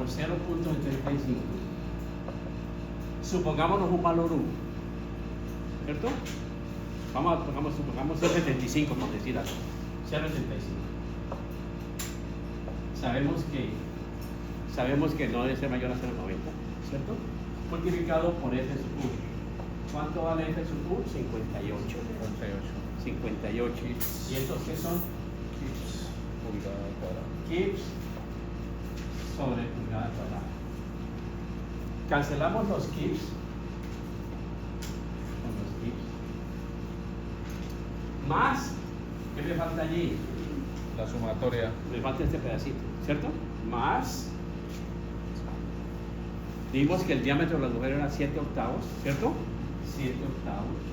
por 0.75. Supongámonos un valor 1, ¿cierto? Supongamos 0.75 por decir algo. 0.75. Sabemos que no debe ser mayor a 0.90, ¿cierto? Multiplicado por f sub 1. ¿Cuánto vale f sub 1? 58. 58. ¿Y estos qué son? Kips. Pulgada cuadrada. Kips sobre pulgada cuadrada. Cancelamos los kips con los kips. Más, ¿qué me falta allí? La sumatoria. Me falta este pedacito, ¿cierto? Más, dimos que el diámetro del agujero era 7 octavos, ¿cierto? 7 octavos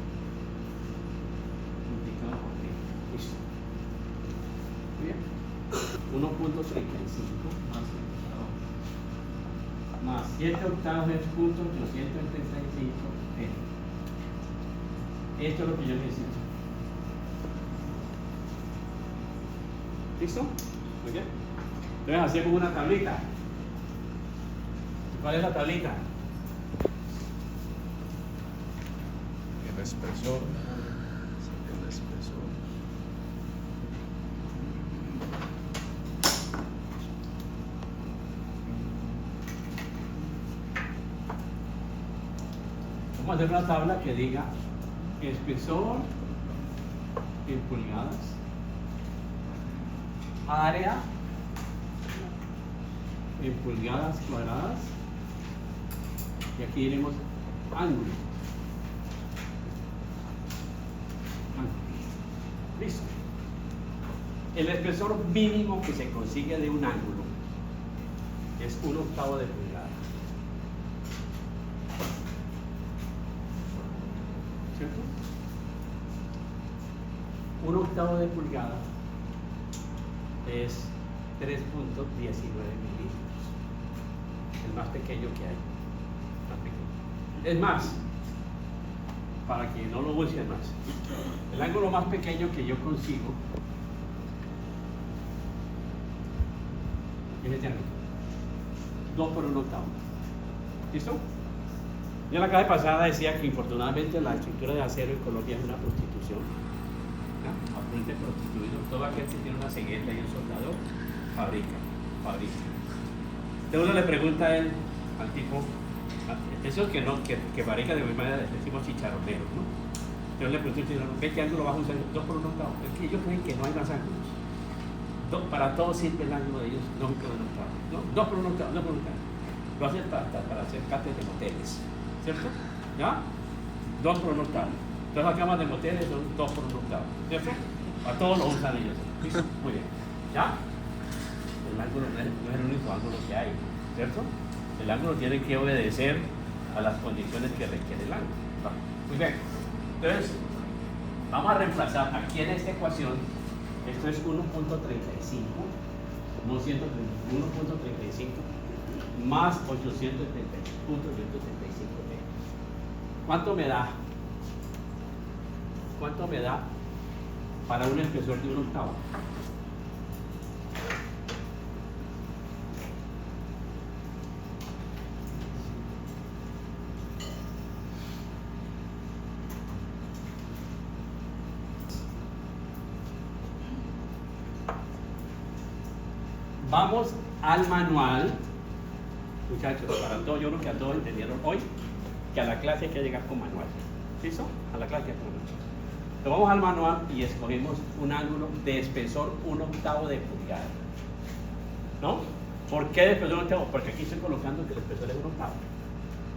multiplicado por 3. Listo. Muy bien. 1.35 más 7 octavos es punto 835 Esto es lo que yo necesito. ¿Listo? Muy bien. Entonces hacemos una tablita. ¿Cuál es la tablita? El espesor. El espesor. Vamos a hacer una tabla que diga espesor en pulgadas, área en pulgadas cuadradas, y aquí diremos ángulo. Listo. El espesor mínimo que se consigue de un ángulo es 1/8 de pulgada. ¿Cierto? 1/8 de pulgada es 3.19 milímetros. El más pequeño que hay. Más pequeño. Es más, para que no lo busquen más, el ángulo más pequeño que yo consigo es este ángulo. 2 por 1/8. ¿Listo? Yo en la clase pasada decía que infortunadamente la estructura de acero en Colombia es una prostitución. Absolutamente prostituido. Todo aquel que tiene una cegueta y un soldador fabrica. Entonces uno le pregunta a él, al tipo, esos que fabrica de mi manera, decimos chicharroneros, ¿no? Entonces le pregunto al chicharronero, ¿ve qué ángulo vas a usar? 2 por 1/8. Es que ellos creen que no hay más ángulos. Para todo sirve el ángulo de ellos, no por 1/8. ¿No? 2 por 1/8, 2 por 1/8. Lo hacen para hacer cates de moteles, ¿cierto? ¿Ya? 2 por 1/8. Entonces las camas de moteles son 2 por 1/8, ¿cierto? A todos lo usan ellos. ¿Listo? Muy bien. ¿Ya? El ángulo no es el único ángulo que hay, ¿cierto? El ángulo tiene que obedecer a las condiciones que requiere el ángulo. Muy bien. Entonces, vamos a reemplazar aquí en esta ecuación. Esto es 1.35, no 1.35 más 870.875. ¿Cuánto me da? ¿Cuánto me da para un espesor de 1/8? Vamos al manual, muchachos, para todos, yo creo que a todos entendieron hoy que a la clase hay que llegar con manual. ¿Listo? A la clase hay que llegar con manual. Entonces vamos al manual y escogemos un ángulo de espesor 1/8 de pulgada. ¿No? ¿Por qué de espesor 1/8? Porque aquí estoy colocando que el espesor es 1/8.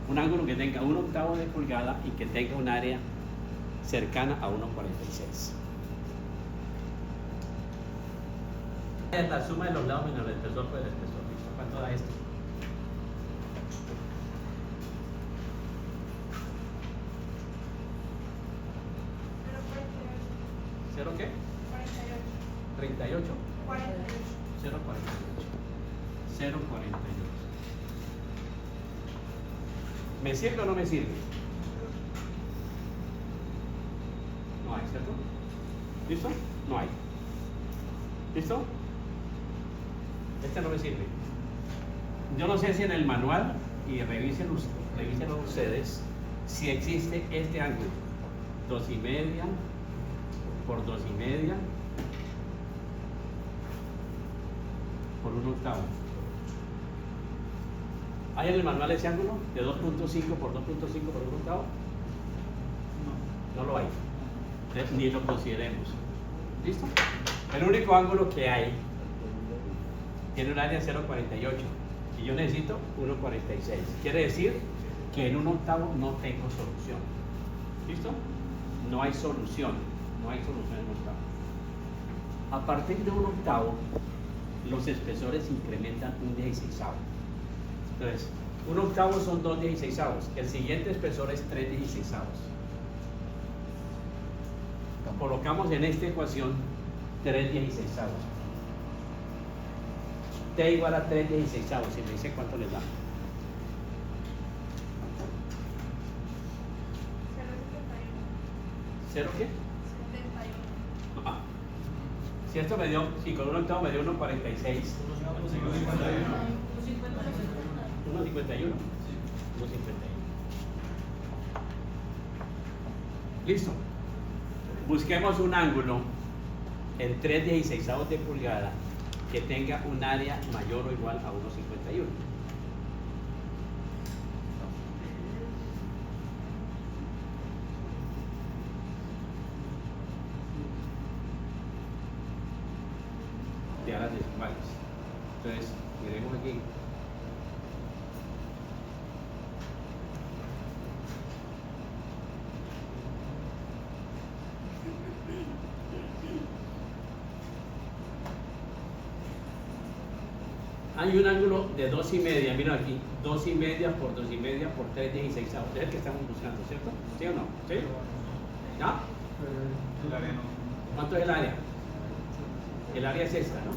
Un ángulo que tenga 1/8 de pulgada y que tenga un área cercana a 1.46. Es la suma de los lados menos el espesor por el espesor. ¿Listo? ¿Cuánto da esto? ¿Cero qué? 38. 0.48. 0.48. ¿Me sirve o no me sirve? No hay, ¿cierto? ¿Listo? No hay. ¿Listo? Este no me sirve. Yo no sé si en el manual, y revísenlo ustedes, si existe este ángulo, 2,5 por 2,5 por 1/8. ¿Hay en el manual ese ángulo de 2,5 por 2,5 por 1/8? No lo hay. Entonces, ni lo consideremos. ¿Listo? El único ángulo que hay tiene un área de 0,48 y yo necesito 1,46. Quiere decir que en 1/8 no tengo solución. ¿Listo? No hay solución. No hay solución en 1/8. A partir de 1/8, los espesores incrementan 1/16. Entonces, 1/8 son 2/16. El siguiente espesor es 3/16. Colocamos en esta ecuación 3/16. T igual a 3/16. Y me dice cuánto les da. 0 qué? 71. Ah. Si esto me dio, si con 1/8 me dio 1,46. 1,51. 1,51. Listo. Busquemos un ángulo en 3/16 de pulgada que tenga un área mayor o igual a 1,51. De alas decimales. Entonces, miremos aquí. Hay un ángulo de 2,5, mira aquí, 2,5 por 2,5 por 3/16. Es el que estamos buscando, ¿cierto? ¿Sí o no? ¿Sí? ¿Ya? El área no. ¿Cuánto es el área? El área es esta, ¿no?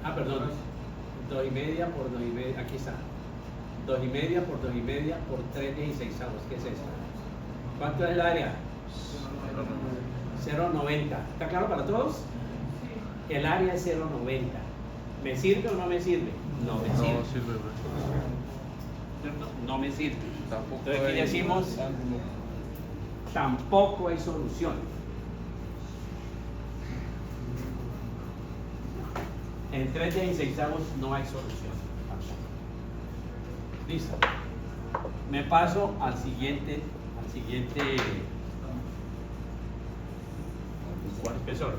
Ah, perdón. 2,5 por 2,5, aquí está. 2,5 por 2,5 por 3/16. ¿Qué es esto? ¿Cuánto es el área? 0,90. ¿Está claro para todos? El área es 0,90. ¿Me sirve o no me sirve? No me sirve. No sirve. ¿Cierto? No me sirve. Tampoco Entonces aquí hay decimos, ángulo. tampoco hay solución. En 3/16 no hay solución. Listo. Me paso al siguiente espesor.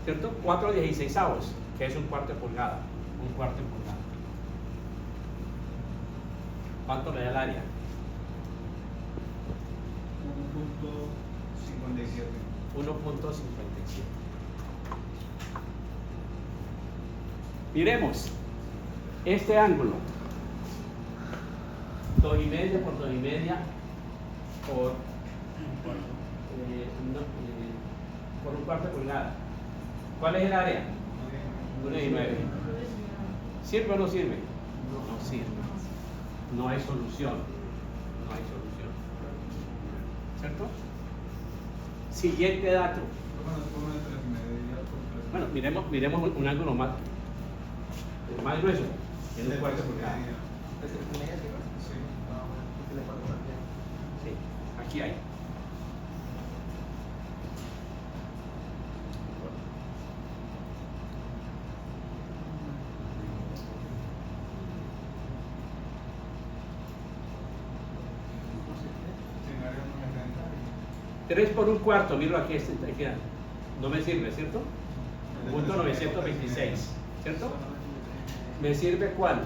¿Cierto? 4/16, que es 1/4 de pulgada. 1/4 de pulgada. ¿Cuánto me da el área? 1.57. 1,57. Miremos este ángulo, 2,5 por 2,5 por 1/4 de pulgada. ¿Cuál es el área? 1,9. ¿Sirve o no sirve? No sirve. No hay solución. No hay solución. ¿Cierto? Siguiente dato. Bueno, miremos un ángulo más grueso. En 1/4 de pulgada. Sí, aquí hay. Tres por 1/4, miro aquí, aquí, no me sirve, ¿cierto? Punto 926, ¿cierto? ¿Me sirve cuál?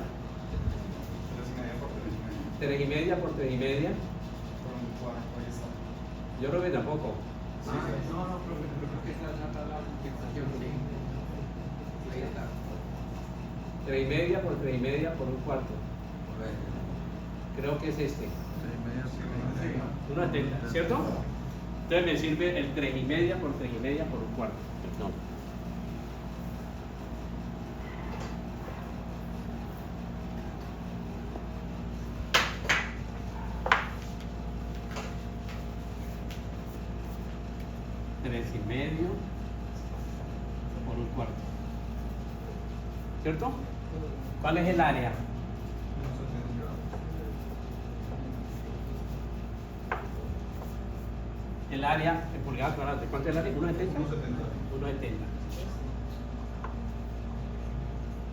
3,5 por 3,5. Yo creo que tampoco. No, profe, creo que está la compensación, sí. Ahí está. 3,5 por 3,5 por 1/4. Creo que es este. 1,70, ¿cierto? Entonces me sirve el 3,5 por 3,5 por 1/4. Perdón. cuarto. ¿Cierto? ¿Cuál es el área? El área en pulgadas cuadradas. ¿Cuánto es el área? 1,70. 1,70.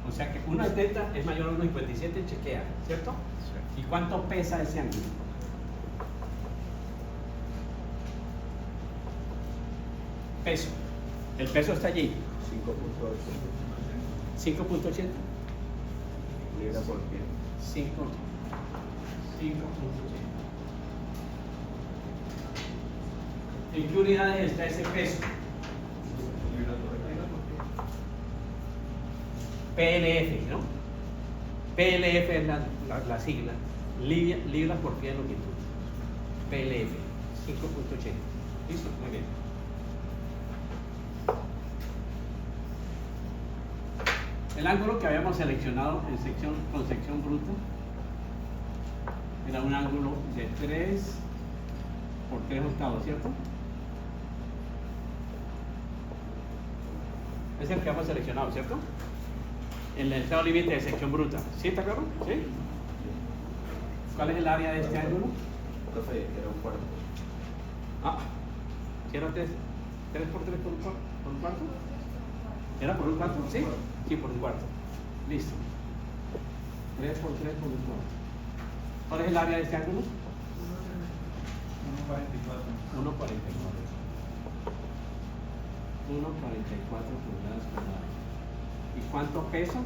O sea que 1,70 es mayor a 1,57, chequea, ¿cierto? Sí. ¿Y cuánto pesa ese ángulo? Peso. El peso está allí. 5.80. 5.80. Libra por pie. 5.80. ¿En qué unidades está ese peso? PLF, ¿no? PLF es la sigla, libras por pie de longitud. PLF, 5.80. ¿Listo? Muy bien. El ángulo que habíamos seleccionado en sección, con sección bruta era un ángulo de 3 por 3 octavos, ¿cierto? Es el que hemos seleccionado, ¿cierto? En el estado límite de sección bruta. ¿Sí está claro? ¿Sí? ¿Cuál es el área de este ángulo? Profe, era un cuarto. Ah, ¿sí era 3 por 3 por un cuarto? ¿Era por un cuarto? ¿Sí? Sí, por un cuarto. Listo. 3 por 3 por un cuarto. ¿Cuál es el área de este ángulo? 1.44. 1,44. 1,44 pulgadas cuadradas. ¿Y cuánto peso? 4.90.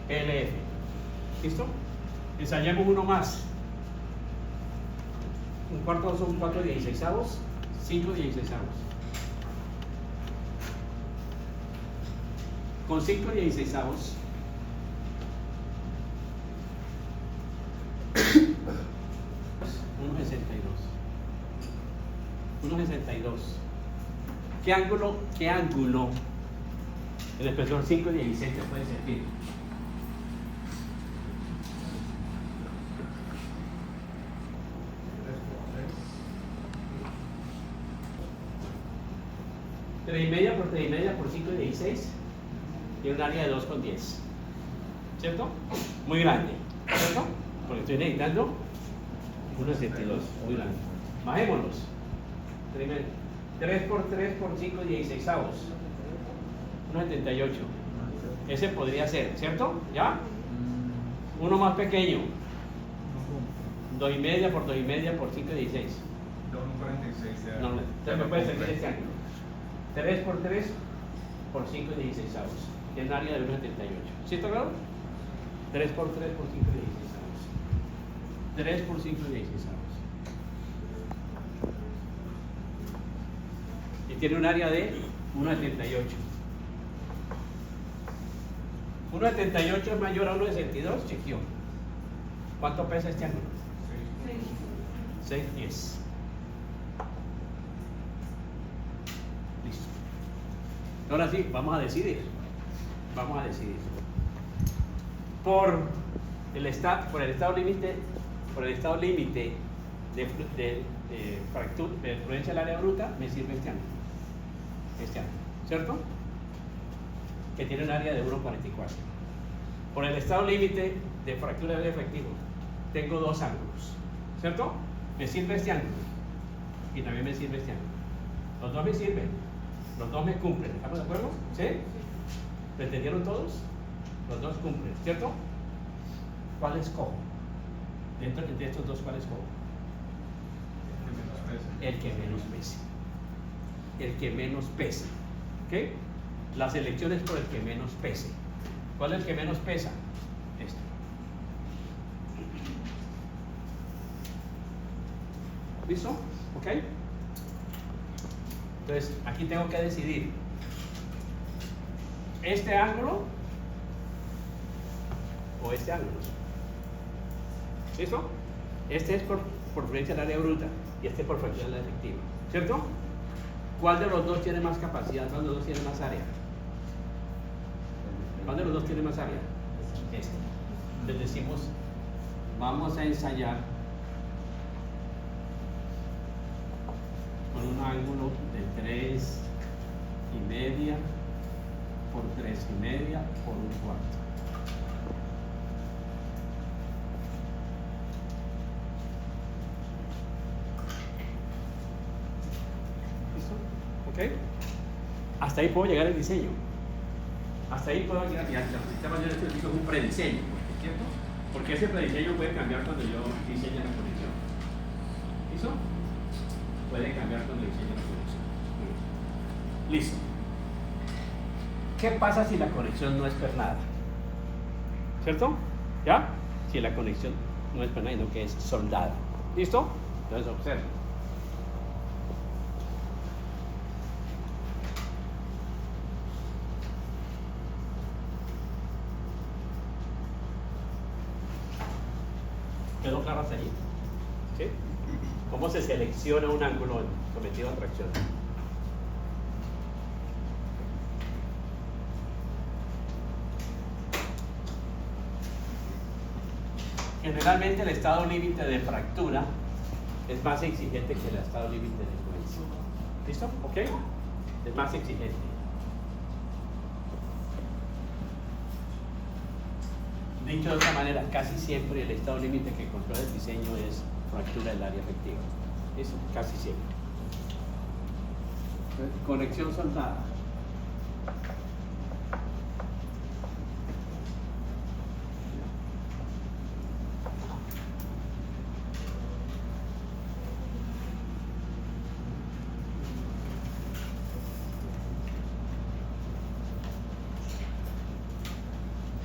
4.90. PLF. ¿Listo? Ensayemos uno más. Un cuarto son 4/16, 5/16. Con 5/16 1,62. ¿Qué ángulo el espesor 5/16 te puede servir? Tres y media por 5/16 tiene un área de 2,10. ¿Cierto? Muy grande. ¿Cierto? Porque estoy necesitando 1,62. Muy grande. Bajémonos. 3 por 3 por 5/16. 1,78. Ese podría ser, ¿cierto? ¿Ya? Uno más pequeño. 2,5 por 2,5 por 5/16. 2.46. No, entonces me puede servir este ángulo. 3 por 3 por 5/16. Tiene un área de 1,78. ¿Sí está claro? 3 por 3 por 5/16. 3 por 5/16. Y tiene un área de 1,78. 1,78 es mayor a 1,62, chequeó. ¿Cuánto pesa este ángulo? 6,10. Listo. Ahora sí, vamos a decidir. Por el estado límite de fluencia del área bruta, me sirve este ángulo. ¿Cierto? Que tiene un área de 1,44. Por el estado límite de fractura del efectivo, tengo dos ángulos. ¿Cierto? Me sirve este ángulo. Y también me sirve este ángulo. Los dos me sirven. Los dos me cumplen. ¿Estamos de acuerdo? ¿Sí? ¿Lo entendieron todos? Los dos cumplen. ¿Cierto? ¿Cuál escojo? Dentro de estos dos, ¿cuál escojo? El que menos pese. El que menos pesa. ¿Ok? Las elecciones por el que menos pese. ¿Cuál es el que menos pesa? Este. ¿Listo? ¿Ok? Entonces, aquí tengo que decidir. ¿Este ángulo o este ángulo? ¿Listo? Este es por fluencia del área bruta y este por fracción del efectivo. ¿Cierto? ¿Cuál de los dos tiene más capacidad? ¿Cuál de los dos tiene más área? ¿Cuál de los dos tiene más área? Este. Les decimos vamos a ensayar con un ángulo de 3,5 por 3,5 por 1/4. ¿Listo? ¿Ok? Hasta ahí puedo llegar el diseño. Hasta ahí puedo llegar. Y hasta esta manera esto es un prediseño, ¿cierto? Porque ese prediseño puede cambiar cuando yo diseñe la conexión. ¿Listo? Puede cambiar cuando diseñe la conexión. Listo. ¿Qué pasa si la conexión no es pernada? ¿Cierto? ¿Ya? Si la conexión no es pernada, sino que es soldada. ¿Listo? Entonces observa. ¿Quedó claro hasta ahí? ¿Sí? ¿Cómo se selecciona un ángulo sometido a tracción? Generalmente el estado límite de fractura es más exigente que el estado límite de cohesión. ¿Listo? ¿Ok? Es más exigente. Dicho de otra manera, casi siempre el estado límite que controla el diseño es fractura del área efectiva. Eso, casi siempre. Conexión soldada.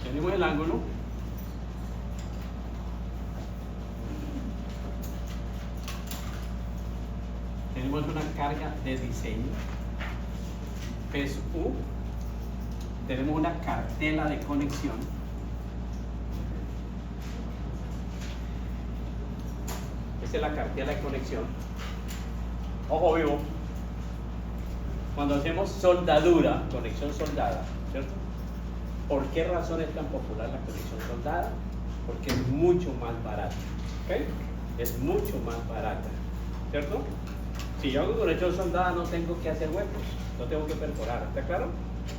Tenemos el ángulo. Tenemos una carga de diseño, peso U. Tenemos una cartela de conexión. Esta es la cartela de conexión. Ojo vivo. Cuando hacemos soldadura, conexión soldada, ¿cierto? ¿Por qué razón es tan popular la conexión soldada? Porque es mucho más barata. ¿Ok? Es mucho más barata, ¿cierto? Si yo hago conexión soldada no tengo que hacer huecos, no tengo que perforar, ¿está claro?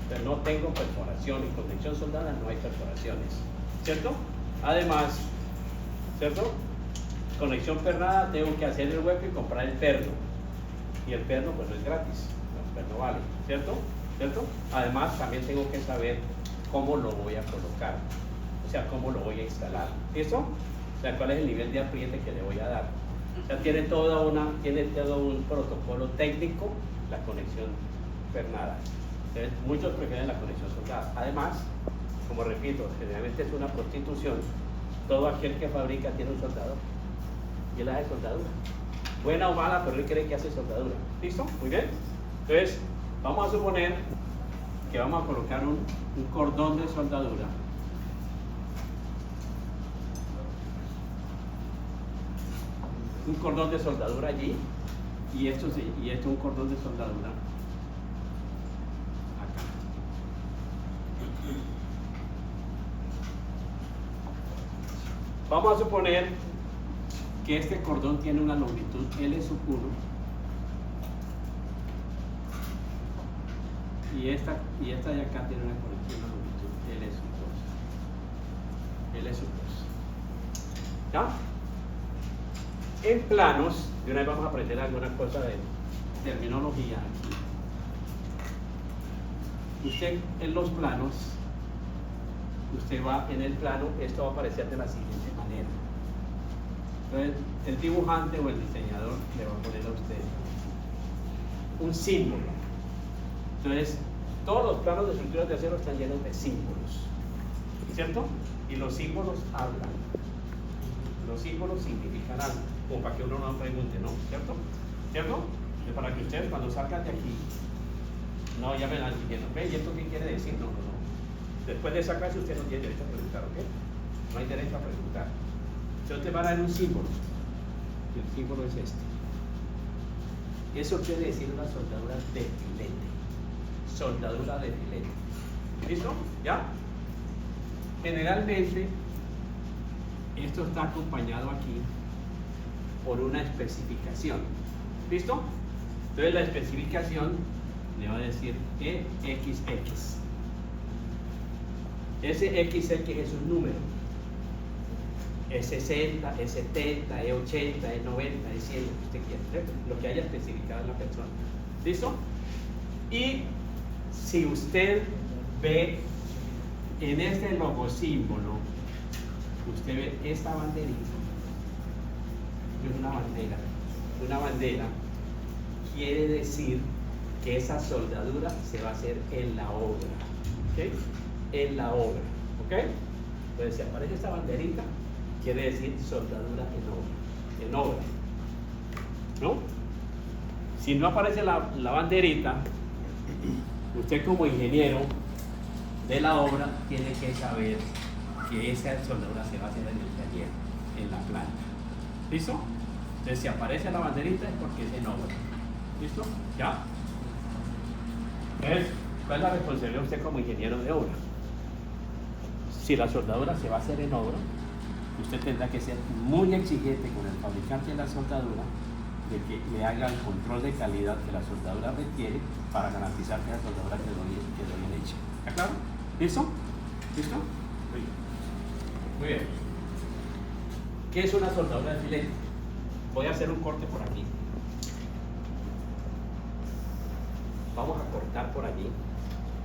Pero no tengo perforación, en conexión soldada no hay perforaciones, ¿cierto? Además, ¿cierto? Conexión pernada tengo que hacer el hueco y comprar el perno. Y el perno pues no es gratis, el perno vale, ¿cierto? ¿Cierto? Además también tengo que saber cómo lo voy a colocar, o sea, cómo lo voy a instalar, ¿listo? O sea, cuál es el nivel de apriete que le voy a dar. O sea, tiene todo un protocolo técnico la conexión pernada. Entonces, muchos prefieren la conexión soldada. Además, como repito, generalmente es una prostitución. Todo aquel que fabrica tiene un soldador y él hace soldadura. Buena o mala, pero él cree que hace soldadura. ¿Listo? Muy bien. Entonces, vamos a suponer que vamos a colocar un cordón de soldadura. Un cordón de soldadura allí y esto un cordón de soldadura acá. Vamos a suponer que este cordón tiene una longitud L sub 1 y esta de acá tiene una longitud L sub 2. L sub 2. ¿Ya? En planos, de una vez vamos a aprender alguna cosa de terminología aquí. Usted en los planos, usted va en el plano, esto va a aparecer de la siguiente manera. Entonces, el dibujante o el diseñador le va a poner a usted un símbolo. Entonces, todos los planos de estructuras de acero están llenos de símbolos, ¿cierto? Y los símbolos hablan. Los símbolos significan algo, como para que uno no pregunte, ¿no? ¿Cierto? ¿Cierto? Entonces, para que ustedes cuando salgan de aquí, no llamen al siguiente, ¿y esto qué quiere decir? No. Después de esa clase usted no tiene derecho a preguntar, ¿ok? No hay derecho a preguntar. Entonces te van a dar un símbolo, y el símbolo es este. Eso quiere decir una soldadura de filete. Soldadura de filete. ¿Listo? ¿Ya? Generalmente, esto está acompañado aquí por una especificación. ¿Listo? Entonces la especificación le va a decir EXX. Ese XX es un número. Es 60, es 70, es 80, es 90, es 100, lo que usted quiera, lo que haya especificado la persona. ¿Listo? Y si usted ve en este logo símbolo, usted ve esta banderita, es una bandera. Una bandera quiere decir que esa soldadura se va a hacer en la obra, ¿ok? En la obra, ¿ok? Entonces, si aparece esta banderita, quiere decir soldadura en obra, ¿no? Si no aparece la banderita, usted como ingeniero de la obra tiene que saber que esa soldadura se va a hacer en el taller, en la planta. ¿Listo? Entonces, si aparece la banderita es porque es en obra. ¿Listo? ¿Ya? Entonces, ¿cuál es la responsabilidad de usted como ingeniero de obra? Si la soldadura se va a hacer en obra, usted tendrá que ser muy exigente con el fabricante de la soldadura, de que le haga el control de calidad que la soldadura requiere para garantizar que la soldadura quedó bien hecha. ¿Está claro? ¿Listo? ¿Listo? Muy bien. ¿Qué es una soldadura de filete? Voy a hacer un corte por aquí. Vamos a cortar por allí.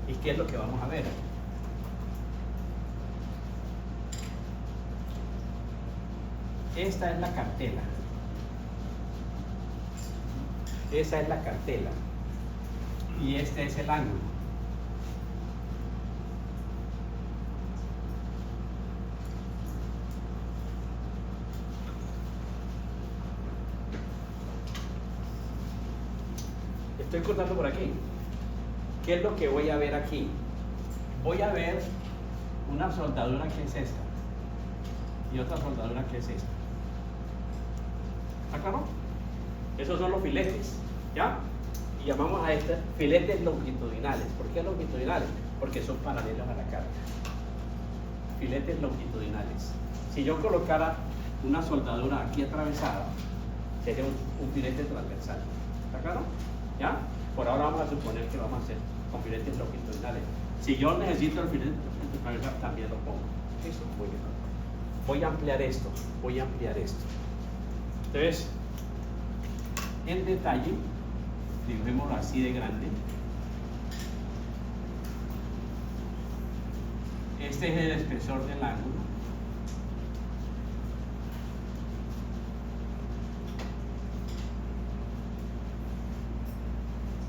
¿Y qué es lo que vamos a ver? Esta es la cartela. Esa es la cartela. Y este es el ángulo. Estoy cortando por aquí. ¿Qué es lo que voy a ver aquí? Voy a ver una soldadura que es esta y otra soldadura que es esta. ¿Está claro? Esos son los filetes, ¿ya? Y llamamos a estos filetes longitudinales. ¿Por qué longitudinales? Porque son paralelos a la carga. Filetes longitudinales. Si yo colocara una soldadura aquí atravesada, sería un filete transversal. ¿Está claro? ¿Ya? Por ahora vamos a suponer que vamos a hacer con filetes longitudinales. Si yo necesito el filete transversal, también lo pongo. Eso, muy bien. Voy a ampliar esto, voy a ampliar esto. Entonces, en detalle, dibujémoslo así de grande. Este es el espesor del ángulo.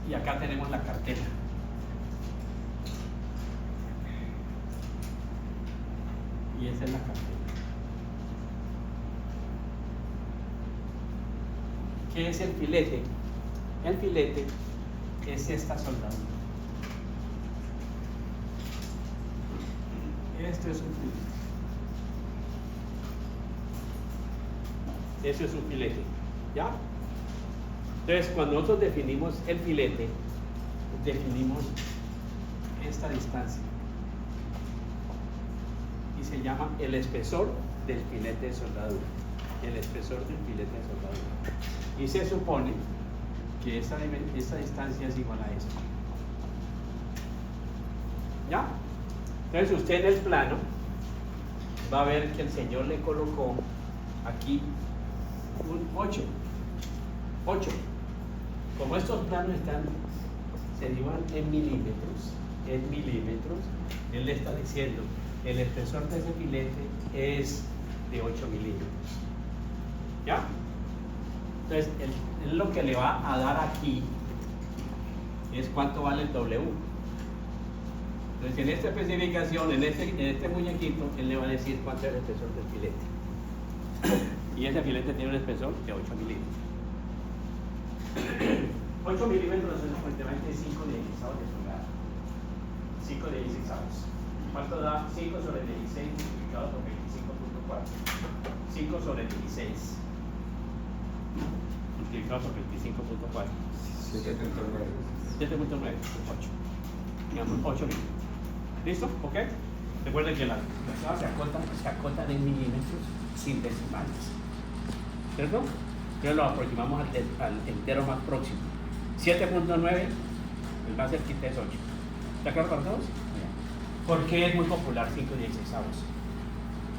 Y acá tenemos la cartela. Y esa es la cartela. ¿Qué es el filete? El filete es esta soldadura. Esto es un filete. Eso es un filete. ¿Ya? Entonces, cuando nosotros definimos el filete, definimos esta distancia. Y se llama el espesor del filete de soldadura. El espesor del filete de soldadura. Y se supone que esta distancia es igual a esto. ¿Ya? Entonces usted en el plano va a ver que el señor le colocó aquí un 8. Como estos planos se dibujan en milímetros, él le está diciendo, el espesor de ese filete es de 8 milímetros. ¿Ya? Entonces, lo que le va a dar aquí es cuánto vale el W. Entonces, en esta especificación, en este muñequito, él le va a decir cuánto es el espesor del filete. Y ese filete tiene un espesor de 8 milímetros. 8 milímetros es aproximadamente 5 16avos de pulgada. 5 16avos. ¿Cuánto da 5 sobre 16 multiplicado por 25.4? 5 sobre 16 multiplicado por 25.4. 7.9. 8. Digamos 8 milímetros. ¿Listo? ¿Ok? Recuerden que las tablas se acotan en milímetros sin decimales, ¿cierto? Entonces lo aproximamos al entero más próximo. 7.9, el más cerquita es 8. ¿Está claro para todos? ¿Por qué es muy popular 5/16?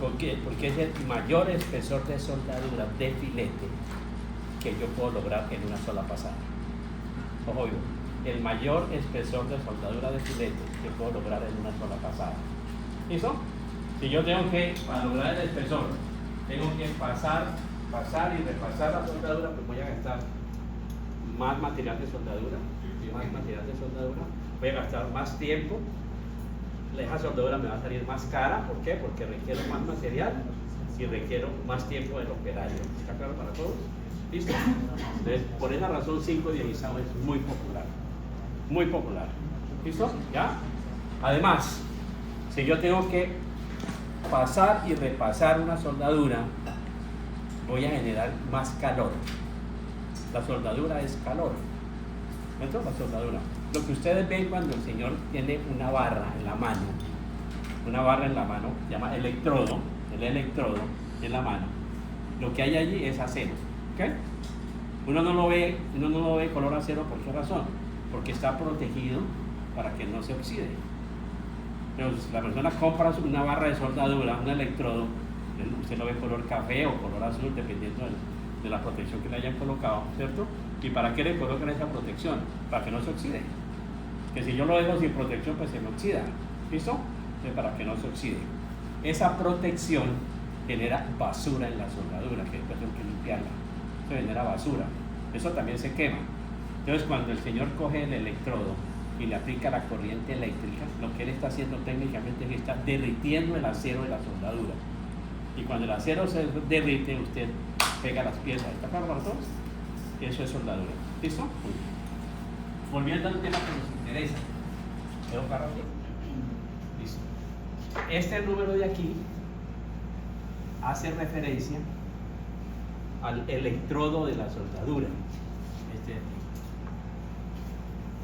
¿Por qué? Porque es el mayor espesor de soldadura de filete que yo puedo lograr en una sola pasada. Ojo, el mayor espesor de soldadura de filete que puedo lograr en una sola pasada. ¿Listo? Si yo tengo que, para lograr el espesor, tengo que pasar y repasar la soldadura, pues voy a gastar más material de soldadura, voy a gastar más tiempo, esa soldadura me va a salir más cara. ¿Por qué? Porque requiero más material y requiero más tiempo del operario. ¿Está claro para todos? ¿Listo? Entonces, por esa razón 5/16 es muy popular. Muy popular. ¿Listo? ¿Ya? Además, si yo tengo que pasar y repasar una soldadura, voy a generar más calor. La soldadura es calor. ¿Esto? La soldadura. Lo que ustedes ven cuando el señor tiene una barra en la mano, se llama electrodo, el electrodo en la mano, lo que hay allí es acero. ¿Okay? Uno no lo ve color acero. ¿Por qué razón? Porque está protegido para que no se oxide. Pero si la persona compra una barra de soldadura, un electrodo, usted lo ve color café o color azul, dependiendo de la protección que le hayan colocado, ¿cierto? ¿Y para qué le colocan esa protección? Para que no se oxide. Que si yo lo dejo sin protección, pues se me oxida. ¿Listo? Entonces, para que no se oxide. Esa protección genera basura en la soldadura, que después tengo que limpiarla. Eso genera basura. Eso también se quema. Entonces, cuando el señor coge el electrodo y le aplica la corriente eléctrica, lo que él está haciendo técnicamente es que está derritiendo el acero de la soldadura. Y cuando el acero se derrite, usted pega las piezas. ¿Está claro para todos? Eso es soldadura. ¿Listo? Muy bien. Volviendo al tema que nos interesa. ¿Tengo claro aquí? Listo. Este número de aquí hace referencia al electrodo de la soldadura. Este de aquí.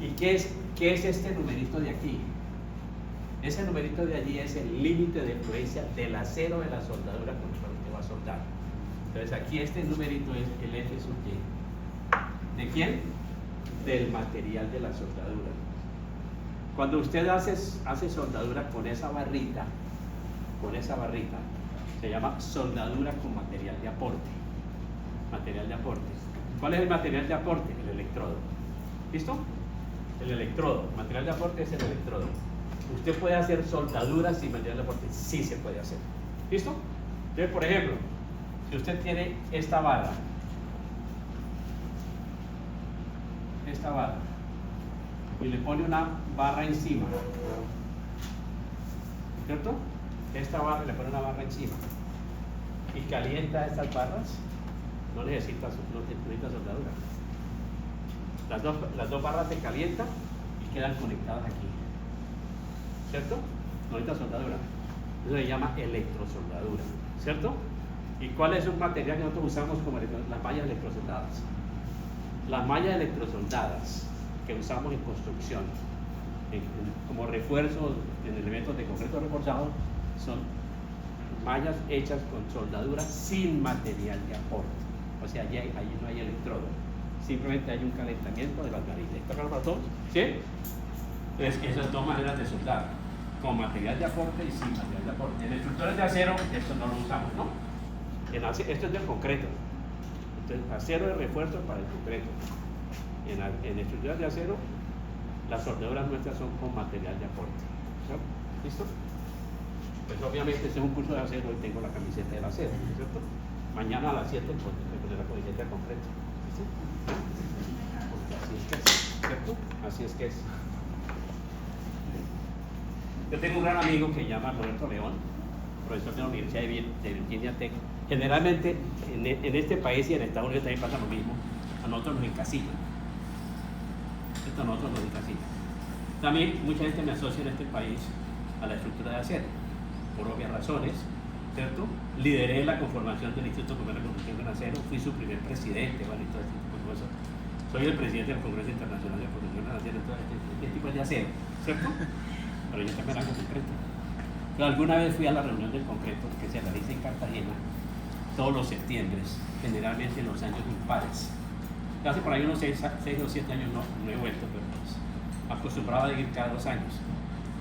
¿Y qué es este numerito de aquí? Ese numerito de allí es el límite de influencia del acero de la soldadura con el cual usted va a soldar. Entonces aquí este numerito es el F sub Y. ¿De quién? Del material de la soldadura. Cuando usted hace soldadura con esa barrita, se llama soldadura con material de aporte. Material de aporte. ¿Cuál es el material de aporte? El electrodo. ¿Listo? El electrodo. El material de aporte es el electrodo. ¿Usted puede hacer soldaduras sin material de aporte? Sí se puede hacer. ¿Listo? Entonces, por ejemplo, si usted tiene esta barra, y le pone una barra encima, ¿cierto? Esta barra, le pone una barra encima y calienta estas barras, no necesita soldadura. Las dos barras se calientan y quedan conectadas aquí, ¿cierto? No necesita soldadura. Eso se llama electrosoldadura, ¿cierto? ¿Y cuál es un material que nosotros usamos como las mallas electrosoldadas? Las mallas electrosoldadas que usamos en construcción como refuerzo en elementos de concreto reforzado son mallas hechas con soldadura sin material de aporte. O sea, allí no hay electrodo, simplemente hay un calentamiento de las varillas. ¿Está claro para todos? ¿Sí? Entonces, esas dos maneras de soldar, con material de aporte y sin material de aporte. En estructuras de acero, esto no lo usamos, ¿no? Esto es del concreto. Entonces, acero de refuerzo para el concreto. En estructuras de acero, las soldaduras nuestras son con material de aporte. ¿Listo? Pues obviamente este es un curso de acero y tengo la camiseta del acero, ¿cierto? Mañana a las 7 pues, me pondré la camiseta de concreto. ¿Listo? Porque así es que es, ¿cierto? Así es que es. Yo tengo un gran amigo que se llama Roberto León, profesor de la Universidad de Virginia Tech. Generalmente en este país y en Estados Unidos también pasa lo mismo. A nosotros nos encasillan. A nosotros nos encasillan. También mucha gente me asocia en este país a la estructura de acero, por obvias razones, ¿cierto? Lideré la conformación del Instituto Comercio de Construcción con Acero, fui su primer presidente, ¿vale? Todo este tipo de cosas. Soy el presidente del Congreso Internacional de Construcción con Acero, todo este tipo de acero, ¿cierto? Pero yo también hago concreto. Yo alguna vez fui a la reunión del concreto que se realiza en Cartagena todos los septiembres, generalmente en los años impares. Hace por ahí unos 6 o 7 años no he vuelto, pero pues acostumbrado a ir cada 2 años.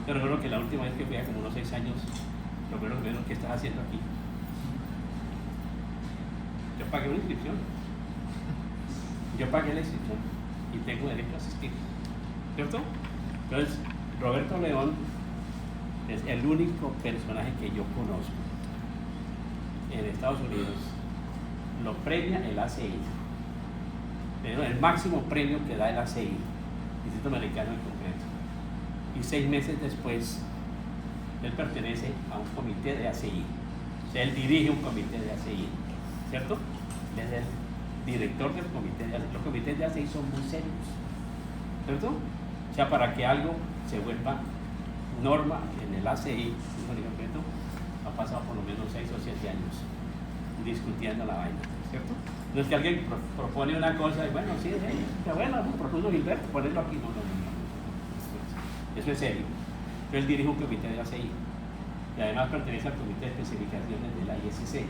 Pero recuerdo que la última vez que fui, como unos 6 años, lo primero que me dijeron, ¿qué estás haciendo aquí? Yo pagué una inscripción. Yo pagué la inscripción y tengo derecho a asistir. ¿Cierto? Entonces, Roberto León es el único personaje que yo conozco en Estados Unidos. Lo premia el ACI. Pero el máximo premio que da el ACI, Instituto Americano en concreto. Y 6 meses después, él pertenece a un comité de ACI. O sea, él dirige un comité de ACI. ¿Cierto? Él es el director del comité de ACI. Los comités de ACI son muy serios. ¿Cierto? O sea, para que algo se vuelva norma en el ACI, ha pasado por lo menos 6 o 7 años discutiendo la vaina, ¿cierto? No es que alguien propone una cosa y bueno, sí, bueno, propuso Gilberto, ponerlo aquí, no. Eso es serio. Él dirige un comité de ACI y además pertenece al comité de especificaciones de la ISC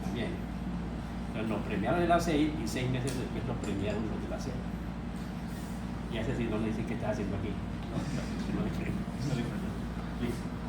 también. Entonces lo premiaron en el ACI y 6 meses después lo premiaron los de la CEP. Y a ese sí no le dicen qué está haciendo aquí. No le creen. Listo.